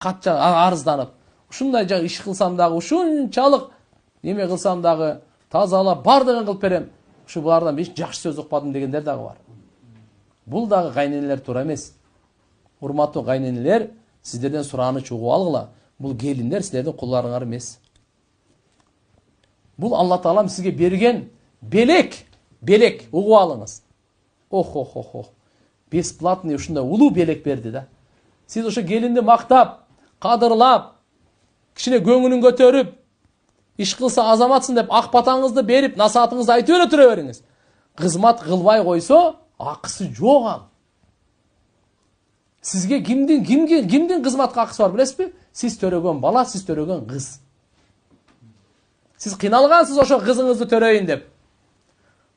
катча арызданып, ушундай жа иш кылсам дагы, ушунчалык неме кылсам дагы, тазалап бардыгын кылып берем. Ушу булардан эч жакшы сөз укпадым дегендер дагы бар. Бул дагы кайненелер туура эмес. Урматтуу кайненелер, сиздерден сурааныч угуп алгыла. Бул келиндер силердин кулларыңар эмес. Бул Алла Таалам сизге берген белек, угуп алыңыз. Ох. Бесплатный ушундай улуу белек берди да. Сиз ошо келинди мактап, кадырлап, кичине көңүлүн көтөрүп, иш кылса азаматсың деп ак батаңызды берип, насаатыңызды айтып эле тура бериңиз. Кызмат кылбай койсо, акысы жок ал. Сизге кимдин кызматка акысы бар билесизби? Сиз төрөгөн бала, сиз төрөгөн кыз. Сиз кыйналгансыз ошо кызыңызды төрөйүн деп.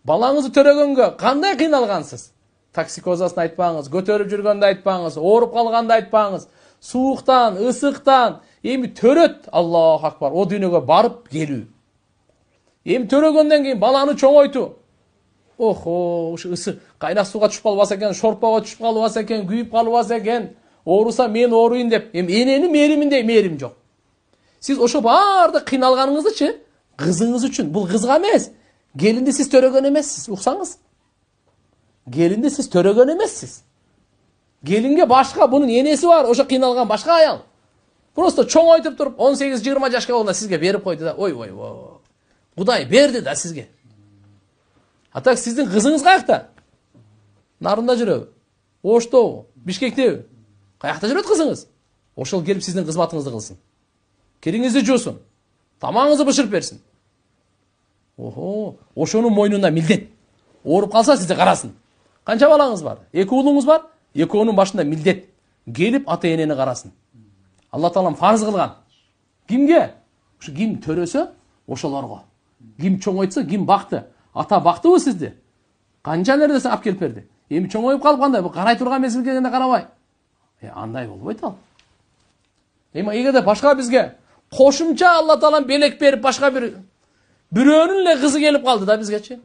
Балаңызды төрөгөнгө кандай кыйналгансыз? Токсикозасын айтпаңыз, көтөрүп жүргөндө айтпаңыз, ооруп калганда айтпаңыз, сууктан, ысыктан, эми төрөт, Аллаху акбар, о дүйнөгө барып келүү. Эми төрөгөндөн кийин баланы чоңойтуу. Охо, ушу ысы кайнак сууга түшүп калбаса экен, шорпого түшүп калбаса экен, күйүп калбаса экен, ооруса мен ооруйн деп, эми эненин мээриминдей мээрим жок. Сиз ошо баардык кыйналганыңыздычы кызыңыз үчүн, бул кызга эмес. Келинди сиз төрөгөн эмессиз, уксаңыз. Келинди сиз төрөгөн эмессиз. Келинге башка бунун энеси бар, ошо кыйналган башка аял. Просто чоңойтуп туруп 18-20 жашка болгондо сизге берип койду да, ой. Кудай берди да сизге. А так сиздин кызыңыз каякта? Нарында жүрөбү? Оштобу? Бишкектеби? Каякта жүрөт кызыңыз? Ошол келип сиздин кызматыңызды кылсын. Кириңизди жуусун. Тамагыңызды бышырып берсин. Охо, ошонун мойнунда милдет. Ооруп калса сизди карасын. Канча балаңыз бар? 2 уулуңуз бар? 2-оонун башында милдет. Келип ата энени карасын. Алла Таалам фарыз кылган. Кимге? Ушу ким төрөсө, ошолорго. Ким чоңойтса, ким бакты. Ата бактыбы сизди? Канча нердесин алып келип берди. Эми чоңоюп калып кандай? Бу карай турган мезгил келгенде карабай. Андай болбойт ал. Эми эгерде башка бизге кошумча Алла Таалам белек берип башка бирөөнүн эле кызы келип калды да бизгечи.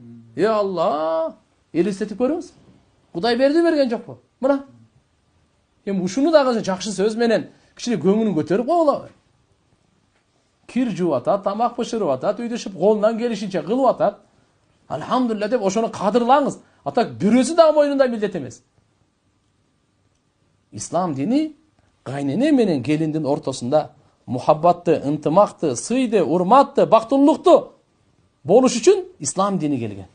Алла, элестетип көрүңүз. Кудай берген жокпу? Мына. Эми ушуну дагы жакшы сөз менен кичине көңүлүн көтөрүп койгула. Кир жууп атат, тамак бышырып атат, үйдө ишип колунан келишинче кылып атат. Алхамдулилля деп ошону кадырлаңыз. Атак бирөөсү дагы мойнунда милдет эмес. Ислам дини кайнене менен келиндин ортосунда мухаббатты, ынтымакты, сыйды, урматты, бактылуулукту болуш үчүн ислам дини келген.